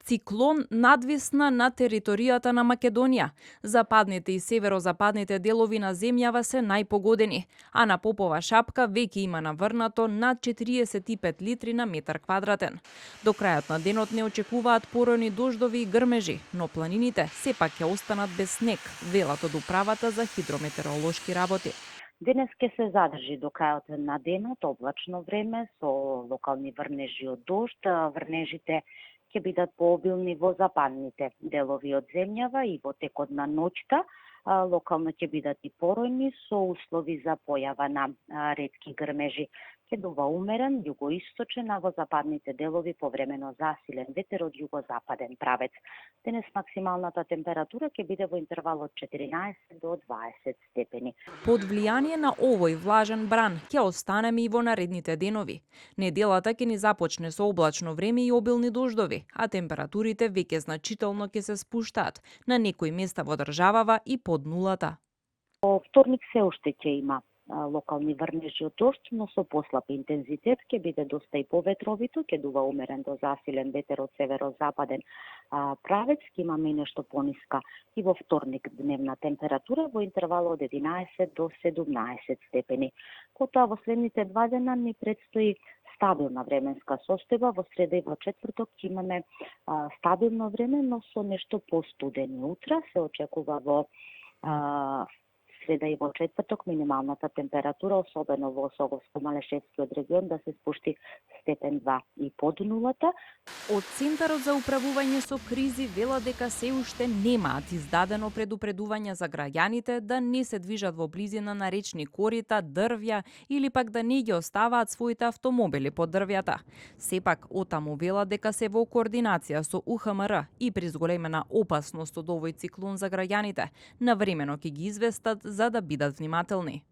Циклон надвисна на територијата на Македонија. Западните и северозападните делови на земјава се најпогодени, а на Попова шапка веќе има наврнато над 45 литри на метар квадратен. До крајот на денот не очекуваат поројни дождови и грмежи, но планините сепак ќе останат без снег, велат од управата за хидрометеоролошки работи. Денес ќе се задржи до крајот на денот облачно време со локални врнежи од дожд. Врнежите ќе бидат пообилни во западните делови од земјава и во текот на ноќта. Локално ќе бидат и поројни со услови за појава на ретки грмежи. Ќе дува умерен југоисточен, а во западните делови повремено засилен ветер од југозападен правец. Денес максималната температура ќе биде во интервал од 14 до 20 степени. Под влијание на овој влажен бран ќе останеме и во наредните денови. Неделата ќе ни започне со облачно време и обилни дождови, а температурите веќе значително ќе се спуштаат, на некои места во државава и под нулата. Во вторник се уште ќе има локални врнежи од дожд, но со послаб интензитет. Ќе биде доста и поветровито, ќе дува умерен до засилен ветер од северозападен правец, ќе имаме и нешто пониска и во вторник дневна температура во интервал од 11 до 17 степени. Потоа во следните два дена ни предстои стабилна временска состојба. Во среда и во четврток ќе имаме стабилно време, но со нешто постудени. Утре се очекува во среда и во четврток минималната температура, особено во Соговско-Малешевскиот регион, да се спушти степен 2 и под нулата. Од Центарот за управување со кризи велат дека се уште немаат издадено предупредување за граѓаните да не се движат во близина на речни корита, дрвја или пак да не ги оставаат своите автомобили под дрвјата. Сепак, отаму велат дека се во координација со УХМР и при зголемена опасност од овој циклон за граѓаните, навремено ќе ги известат за да бидат внимателни.